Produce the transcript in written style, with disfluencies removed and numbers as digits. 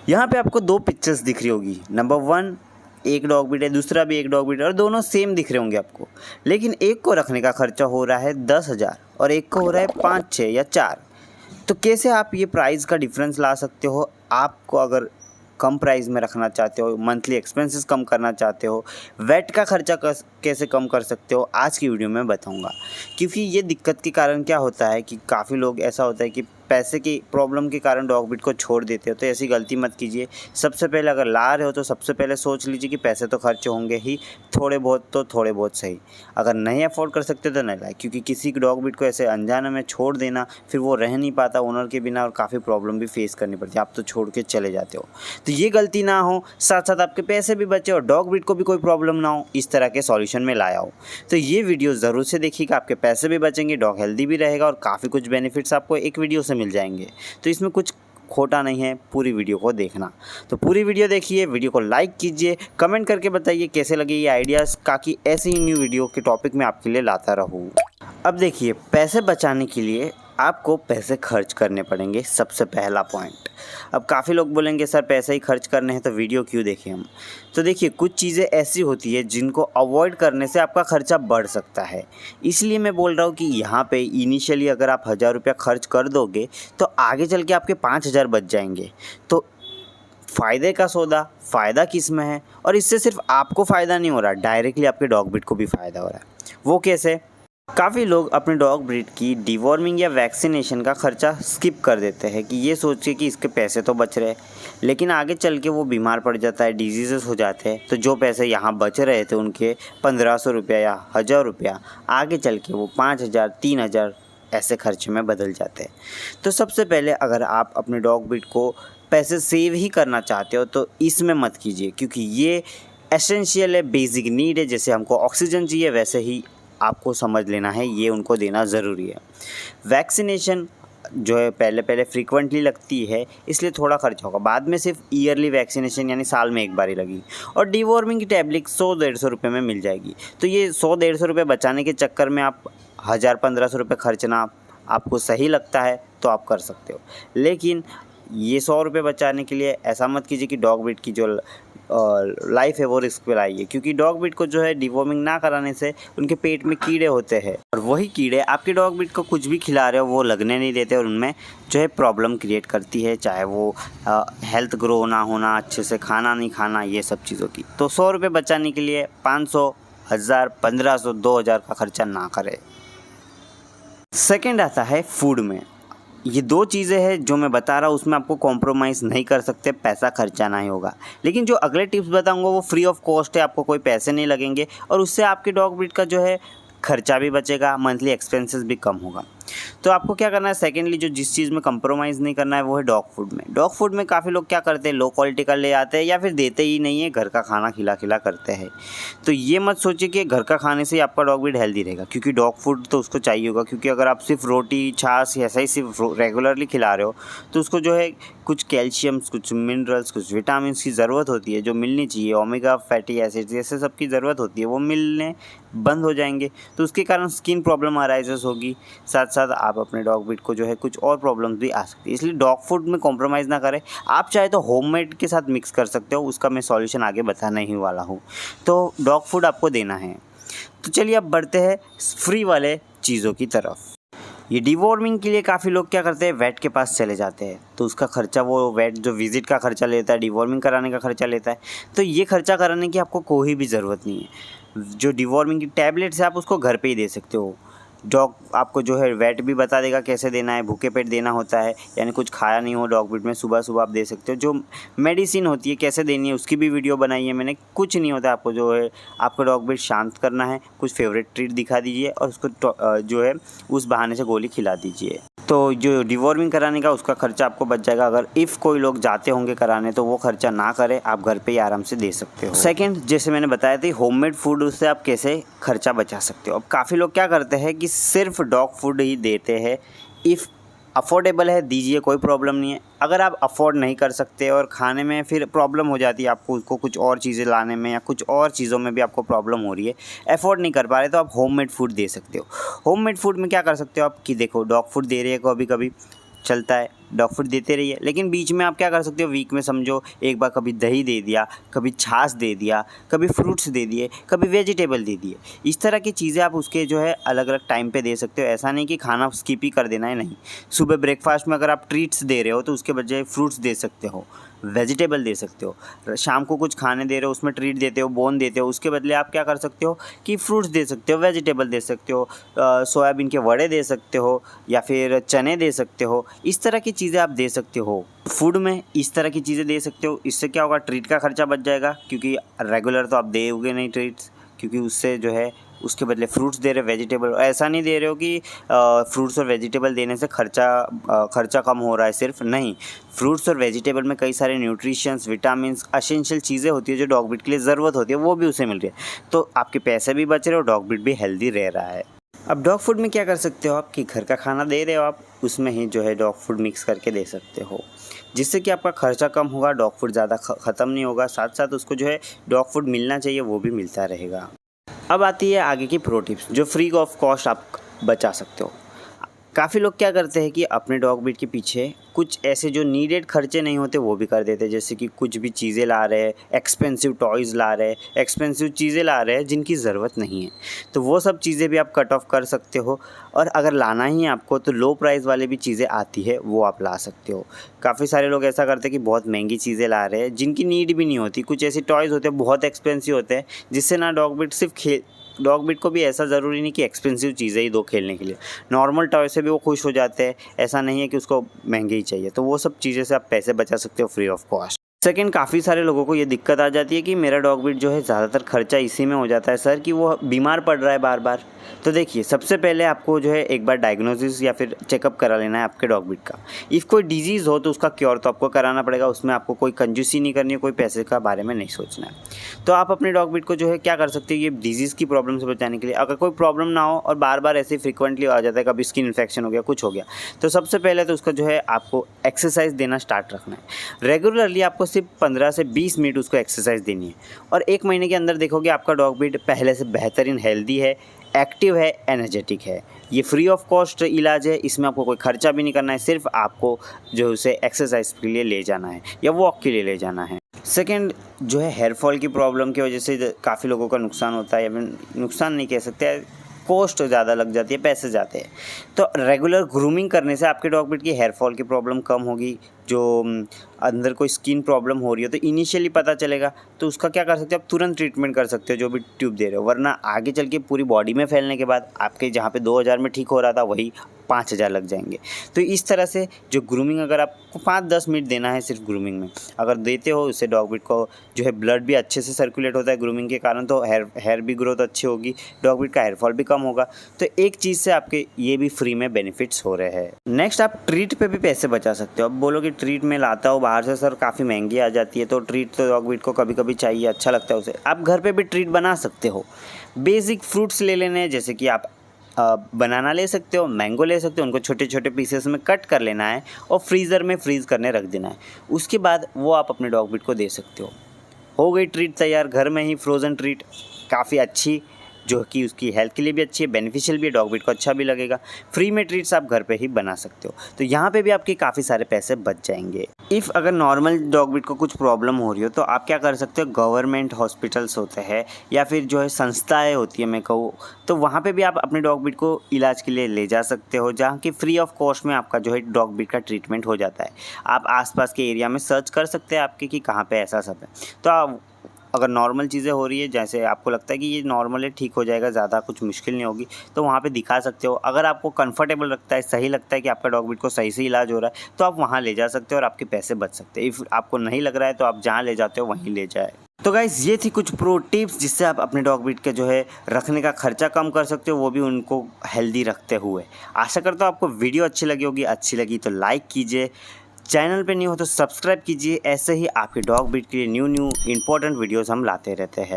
यहाँ पे आपको दो पिक्चर्स दिख रही होगी। नंबर 1 एक डॉग ब्रीड है, दूसरा भी एक डॉग ब्रीड है और दोनों सेम दिख रहे होंगे आपको। लेकिन एक को रखने का खर्चा हो रहा है 10,000 और एक को हो रहा है 5, 6 या 4। तो कैसे आप ये प्राइस का डिफरेंस ला सकते हो? आपको अगर कम प्राइस में रखना चाहते हो, मंथली एक्सपेंसेस कम करना चाहते हो, वेट का खर्चा कैसे कम कर सकते हो, आज की वीडियो में बताऊंगा। क्योंकि ये दिक्कत के कारण क्या होता है कि काफ़ी लोग ऐसा होता है कि पैसे की प्रॉब्लम के कारण डॉग ब्रीड को छोड़ देते हो। तो ऐसी गलती मत कीजिए। सबसे पहले अगर ला रहे हो तो सबसे पहले सोच लीजिए कि पैसे तो खर्च होंगे ही, थोड़े बहुत तो थोड़े बहुत सही। अगर नहीं अफोर्ड कर सकते तो नहीं लाए, क्योंकि किसी डॉग ब्रीड को ऐसे अनजाने में छोड़ देना, फिर वो रह नहीं पाता ओनर के बिना और काफ़ी प्रॉब्लम भी फेस करनी पड़ती है। आप तो छोड़ के चले जाते हो। तो ये गलती ना हो, साथ साथ आपके पैसे भी बचे और डॉग ब्रीड को भी कोई प्रॉब्लम ना हो, इस तरह के सॉल्यूशन में लाया हो। तो ये वीडियो ज़रूर से देखिएगा, आपके पैसे भी बचेंगे, डॉग हेल्दी भी रहेगा और काफ़ी कुछ बेनिफिट्स आपको एक वीडियो से मिल जाएंगे। तो इसमें कुछ खोटा नहीं है, पूरी वीडियो को देखना। तो पूरी वीडियो देखिए, वीडियो को लाइक कीजिए, कमेंट करके बताइए कैसे लगे ये आइडियाज़, ताकि ऐसे ही न्यू वीडियो के टॉपिक में आपके लिए लाता रहूँ। अब देखिए, पैसे बचाने के लिए आपको पैसे खर्च करने पड़ेंगे, सबसे पहला पॉइंट। अब काफ़ी लोग बोलेंगे सर पैसे ही खर्च करने हैं तो वीडियो क्यों देखें हम? तो देखिए, कुछ चीज़ें ऐसी होती है जिनको अवॉइड करने से आपका खर्चा बढ़ सकता है। इसलिए मैं बोल रहा हूँ कि यहाँ पे इनिशियली अगर आप 1000 रुपया खर्च कर दोगे तो आगे चल के आपके 5000 बच जाएंगे। तो फ़ायदे का सौदा, फ़ायदा किस में है? और इससे सिर्फ आपको फ़ायदा नहीं हो रहा, डायरेक्टली आपके डॉग ब्रीड को भी फ़ायदा हो रहा है। वो कैसे? काफ़ी लोग अपने डॉग ब्रीड की डिवॉर्मिंग या वैक्सीनेशन का खर्चा स्किप कर देते हैं कि ये सोच के कि इसके पैसे तो बच रहे, लेकिन आगे चल के वो बीमार पड़ जाता है, डिजीज़ेस हो जाते हैं। तो जो पैसे यहाँ बच रहे थे उनके 1500 रुपया या 1000 रुपया, आगे चल के वो 5000, 3000 ऐसे खर्चे में बदल जाते हैं। तो सबसे पहले अगर आप अपने डॉग ब्रीड को पैसे सेव ही करना चाहते हो तो इसमें मत कीजिए, क्योंकि ये एसेंशियल है, बेसिक नीड है। जैसे हमको ऑक्सीजन चाहिए वैसे ही आपको समझ लेना है, ये उनको देना ज़रूरी है। वैक्सीनेशन जो है पहले फ्रीक्वेंटली लगती है, इसलिए थोड़ा खर्चा होगा। बाद में सिर्फ ईयरली वैक्सीनेशन यानी साल में एक बार ही लगी। और डिवॉर्मिंग की टैबलेट 100-150 रुपये में मिल जाएगी। तो ये 100-150 रुपये बचाने के चक्कर में आप 1000-1500 रुपये खर्चना आपको सही लगता है तो आप कर सकते हो। लेकिन ये 100 रुपये बचाने के लिए ऐसा मत कीजिए कि डॉग ब्रीड की जो लाइफ है वो रिस्क पे लाइए, क्योंकि डॉग ब्रीड को जो है डिवॉर्मिंग ना कराने से उनके पेट में कीड़े होते हैं और वही कीड़े आपके डॉग ब्रीड को कुछ भी खिला रहे हो वो लगने नहीं देते और उनमें जो है प्रॉब्लम क्रिएट करती है, चाहे वो हेल्थ ग्रो ना होना, अच्छे से खाना नहीं खाना, ये सब चीज़ों की। तो 100 रुपये बचाने के लिए 500, 1000, 1500, 2000 का खर्चा ना करें। सेकेंड आता है फूड में। ये दो चीज़ें हैं जो मैं बता रहा हूँ, उसमें आपको कॉम्प्रोमाइज़ नहीं कर सकते, पैसा खर्चा नहीं होगा। लेकिन जो अगले टिप्स बताऊँगा वो फ्री ऑफ कॉस्ट है, आपको कोई पैसे नहीं लगेंगे और उससे आपके डॉग ब्रीड का जो है खर्चा भी बचेगा, मंथली एक्सपेंसेस भी कम होगा। तो आपको क्या करना है, सेकेंडली जो जिस चीज़ में कंप्रोमाइज़ नहीं करना है वो है डॉग फूड में। डॉग फूड में काफ़ी लोग क्या करते हैं, लो क्वालिटी का ले आते हैं या फिर देते ही नहीं है, घर का खाना खिला करते हैं। तो ये मत सोचिए कि घर का खाने से आपका डॉग ब्रीड हेल्दी रहेगा, क्योंकि डॉग फूड तो उसको चाहिए होगा। क्योंकि अगर आप सिर्फ रोटी, छाछ ऐसा ही सिर्फ रेगुलरली खिला रहे हो तो उसको जो है कुछ कैल्शियम्स, कुछ मिनरल्स, कुछ विटामिन्स की ज़रूरत होती है जो मिलनी चाहिए, ओमेगा फैटी एसिड्स जैसे सब की ज़रूरत होती है, वो मिलने बंद हो जाएंगे। तो उसके कारण स्किन प्रॉब्लम अराइजेस होगी, साथ साथ आप अपने डॉग ब्रीड को जो है कुछ और प्रॉब्लम्स भी आ सकती है। इसलिए डॉग फूड में कॉम्प्रोमाइज़ ना करें। आप चाहे तो होममेड के साथ मिक्स कर सकते हो, उसका मैं सॉल्यूशन आगे बताने ही वाला हूँ। तो डॉग फूड आपको देना है। तो चलिए अब बढ़ते हैं फ्री वाले चीज़ों की तरफ। ये डिवॉर्मिंग के लिए काफ़ी लोग क्या करते हैं, वेट के पास चले जाते हैं। तो उसका खर्चा, वो वेट जो विज़िट का खर्चा लेता है, डिवॉर्मिंग कराने का खर्चा लेता है। तो ये खर्चा कराने की आपको कोई भी ज़रूरत नहीं है। जो डिवॉर्मिंग की टैबलेट्स है आप उसको घर पे ही दे सकते हो। डॉग आपको जो है वेट भी बता देगा कैसे देना है, भूखे पेट देना होता है, यानी कुछ खाया नहीं हो डॉग ब्रीड में, सुबह सुबह आप दे सकते हो। जो मेडिसिन होती है कैसे देनी है उसकी भी वीडियो बनाई है मैंने। कुछ नहीं होता, आपको जो है आपको डॉग ब्रीड शांत करना है, कुछ फेवरेट ट्रीट दिखा दीजिए और उसको जो है उस बहाने से गोली खिला दीजिए। तो जो डिवॉर्मिंग कराने का उसका खर्चा आपको बच जाएगा। अगर इफ़ कोई लोग जाते होंगे कराने तो वो खर्चा ना करें, आप घर पे ही आराम से दे सकते हो। सेकंड, जैसे मैंने बताया था होममेड फूड, उससे आप कैसे खर्चा बचा सकते हो। अब काफ़ी लोग क्या करते हैं कि सिर्फ डॉग फूड ही देते हैं। इफ़ अफोर्डेबल है दीजिए, कोई प्रॉब्लम नहीं है। अगर आप अफोर्ड नहीं कर सकते और खाने में फिर प्रॉब्लम हो जाती है आपको, उसको कुछ और चीज़ें लाने में या कुछ और चीज़ों में भी आपको प्रॉब्लम हो रही है, अफोर्ड नहीं कर पा रहे, तो आप होममेड फूड दे सकते हो। होममेड फूड में क्या कर सकते हो आप कि देखो, डॉग फूड दे रहे हैं कभी कभी चलता है, डॉग फूड देते रहिए। लेकिन बीच में आप क्या कर सकते हो, वीक में समझो एक बार कभी दही दे दिया, कभी छाछ दे दिया, कभी फ्रूट्स दे दिए, कभी वेजिटेबल दे दिए। इस तरह की चीज़ें आप उसके जो है अलग अलग टाइम पे दे सकते हो। ऐसा नहीं कि खाना स्किप ही कर देना है, नहीं। सुबह ब्रेकफास्ट में अगर आप ट्रीट्स दे रहे हो तो उसके बजाय फ्रूट्स दे सकते हो, वेजिटेबल दे सकते हो। शाम को कुछ खाने दे रहे हो, उसमें ट्रीट देते हो, बोन देते हो, उसके बदले आप क्या कर सकते हो कि फ्रूट्स दे सकते हो, वेजिटेबल दे सकते हो, सोयाबीन के वड़े दे सकते हो या फिर चने दे सकते हो। इस तरह की चीज़ें आप दे सकते हो फूड में, इस तरह की चीज़ें दे सकते हो। इससे क्या होगा, ट्रीट का खर्चा बच जाएगा, क्योंकि रेगुलर तो आप देओगे नहीं ट्रीट्स, क्योंकि उससे जो है उसके बदले फ्रूट्स दे रहे हो, वेजिटेबल। ऐसा नहीं दे रहे हो कि फ्रूट्स और वेजिटेबल देने से खर्चा कम हो रहा है, सिर्फ नहीं। फ्रूट्स और वेजिटेबल में कई सारे न्यूट्रिशंस, विटामिन्स, एसेंशियल चीज़ें होती है जो डॉग ब्रीड के लिए ज़रूरत होती है, वो भी उसे मिल रही है। तो आपके पैसे भी बच रहे हो, डॉग ब्रीड भी हेल्दी रह रहा है। अब डॉग फूड में क्या कर सकते हो आप कि घर का खाना दे रहे हो आप, उसमें ही जो है डॉग फूड मिक्स करके दे सकते हो, जिससे कि आपका खर्चा कम होगा, डॉग फूड ज़्यादा ख़त्म नहीं होगा, साथ साथ उसको जो है डॉग फूड मिलना चाहिए वो भी मिलता रहेगा। अब आती है आगे की प्रो टिप्स जो फ्री ऑफ कॉस्ट आप बचा सकते हो। काफ़ी लोग क्या करते हैं कि अपने डॉग ब्रीड के पीछे कुछ ऐसे जो नीडेड खर्चे नहीं होते वो भी कर देते हैं, जैसे कि कुछ भी चीज़ें ला रहे हैं, एक्सपेंसिव टॉयज़ ला रहे हैं, एक्सपेंसिव चीज़ें ला रहे हैं जिनकी ज़रूरत नहीं है। तो वो सब चीज़ें भी आप कट ऑफ कर सकते हो, और अगर लाना ही है आपको तो लो प्राइस वाले भी चीज़ें आती है वो आप ला सकते हो। काफ़ी सारे लोग ऐसा करते हैं कि बहुत महंगी चीज़ें ला रहे हैं जिनकी नीड भी नहीं होती। कुछ ऐसे टॉयज़ होते हैं बहुत एक्सपेंसिव होते हैं, जिससे ना डॉग ब्रीड को भी ऐसा ज़रूरी नहीं कि एक्सपेंसिव चीज़ें ही दो खेलने के लिए, नॉर्मल टॉय से भी वो खुश हो जाते हैं। ऐसा नहीं है कि उसको महंगे ही चाहिए, तो वो सब चीज़ें से आप पैसे बचा सकते हो फ्री ऑफ कॉस्ट। सेकंड, काफ़ी सारे लोगों को ये दिक्कत आ जाती है कि मेरा डॉग ब्रीड जो है ज़्यादातर खर्चा इसी में हो जाता है सर कि वो बीमार पड़ रहा है बार बार। तो देखिए, सबसे पहले आपको जो है एक बार डायग्नोसिस या फिर चेकअप करा लेना है आपके डॉग ब्रीड का। इफ़ कोई डिजीज़ हो तो उसका क्योर तो आपको कराना पड़ेगा, उसमें आपको कोई कंजूसी नहीं करनी है, कोई पैसे का बारे में नहीं सोचना है। तो आप अपने डॉग ब्रीड को जो है क्या कर सकते हैं, ये डिजीज़ की प्रॉब्लम से बचाने के लिए, अगर कोई प्रॉब्लम ना हो और बार बार ऐसे फ्रिक्वेंटली आ जाता है, कभी स्किन इन्फेक्शन हो गया, कुछ हो गया, तो सबसे पहले तो उसका जो है आपको एक्सरसाइज देना स्टार्ट रखना है। रेगुलरली आपको सिर्फ 15 से 20 मिनट उसको एक्सरसाइज देनी है, और 1 महीने के अंदर देखोगे आपका डॉग ब्रीड पहले से बेहतरीन हेल्दी है, एक्टिव है, एनर्जेटिक है। ये फ्री ऑफ कॉस्ट इलाज है, इसमें आपको कोई खर्चा भी नहीं करना है, सिर्फ आपको जो उसे एक्सरसाइज के लिए ले जाना है या वॉक के लिए ले जाना है। सेकंड जो है, हेयर फॉल की प्रॉब्लम की वजह से काफ़ी लोगों का नुकसान होता है, या फिर नुकसान नहीं कह सकते, कॉस्ट ज़्यादा लग जाती है, पैसे जाते हैं। तो रेगुलर ग्रूमिंग करने से आपके डॉग ब्रीड की हेयर फॉल की प्रॉब्लम कम होगी। जो अंदर कोई स्किन प्रॉब्लम हो रही है तो इनिशियली पता चलेगा, तो उसका क्या कर सकते हो आप, तुरंत ट्रीटमेंट कर सकते हो जो भी ट्यूब दे रहे हो, वरना आगे चल के पूरी बॉडी में फैलने के बाद आपके जहाँ पे 2000 में ठीक हो रहा था वही 5000 लग जाएंगे। तो इस तरह से जो ग्रूमिंग, अगर आपको 5-10 मिनट देना है सिर्फ ग्रूमिंग में, अगर देते हो, उससे डॉग ब्रीड को जो है ब्लड भी अच्छे से सर्कुलेट होता है ग्रूमिंग के कारण, तो हेयर भी ग्रोथ अच्छी होगी, डॉग ब्रीड का हेयर फॉल भी कम होगा। तो एक चीज़ से आपके ये भी फ्री में बेनिफिट्स हो रहे हैं। नेक्स्ट, आप ट्रीट पे भी पैसे बचा सकते हो। अब बोलोगे ट्रीट में लाता हो बाहर से सर, काफ़ी महंगी आ जाती है, तो ट्रीट तो डॉग ब्रीड को कभी कभी चाहिए, अच्छा लगता है उसे। आप घर पे भी ट्रीट बना सकते हो। बेसिक फ्रूट्स ले लेने हैं, जैसे कि आप बनाना ले सकते हो, मैंगो ले सकते हो, उनको छोटे छोटे पीसेस में कट कर लेना है और फ्रीज़र में फ्रीज़ करने रख देना है। उसके बाद वो आप अपने डॉग ब्रीड को दे सकते हो गई ट्रीट तैयार, घर में ही फ्रोज़न ट्रीट, काफ़ी अच्छी, जो कि उसकी हेल्थ के लिए भी अच्छी है, बेनिफिशियल भी है, डॉग ब्रीड को अच्छा भी लगेगा। फ्री में ट्रीट्स आप घर पे ही बना सकते हो, तो यहाँ पे भी आपके काफ़ी सारे पैसे बच जाएंगे। इफ़ अगर नॉर्मल डॉग ब्रीड को कुछ प्रॉब्लम हो रही हो तो आप क्या कर सकते हो, गवर्नमेंट हॉस्पिटल्स होते हैं या फिर जो है संस्थाएं होती है मैं कहूँ, तो वहाँ पे भी आप अपने डॉग ब्रीड को इलाज के लिए ले जा सकते हो, जहाँ की फ्री ऑफ कॉस्ट में आपका जो है डॉग ब्रीड का ट्रीटमेंट हो जाता है। आप आसपास के एरिया में सर्च कर सकते हैं आपके कि कहाँ पे ऐसा सब है। तो आप अगर नॉर्मल चीज़ें हो रही है, जैसे आपको लगता है कि ये नॉर्मल है, ठीक हो जाएगा, ज़्यादा कुछ मुश्किल नहीं होगी, तो वहाँ पे दिखा सकते हो। अगर आपको कंफर्टेबल लगता है, सही लगता है कि आपका डॉग ब्रीड को सही से इलाज हो रहा है, तो आप वहाँ ले जा सकते हो और आपके पैसे बच सकते हैं। इफ़ आपको नहीं लग रहा है तो आप जहाँ ले जाते हो वहीं ले जाए। तो गाइस, ये थी कुछ प्रो टिप्स जिससे आप अपने डॉग ब्रीड के जो है रखने का खर्चा कम कर सकते हो, वो भी उनको हेल्दी रखते हुए। आशा करता हूँ आपको वीडियो अच्छी लगी होगी। अच्छी लगी तो लाइक कीजिए, चैनल पे न्यू हो तो सब्सक्राइब कीजिए। ऐसे ही आपके डॉग ब्रीड के लिए न्यू इंपॉर्टेंट वीडियोस हम लाते रहते हैं।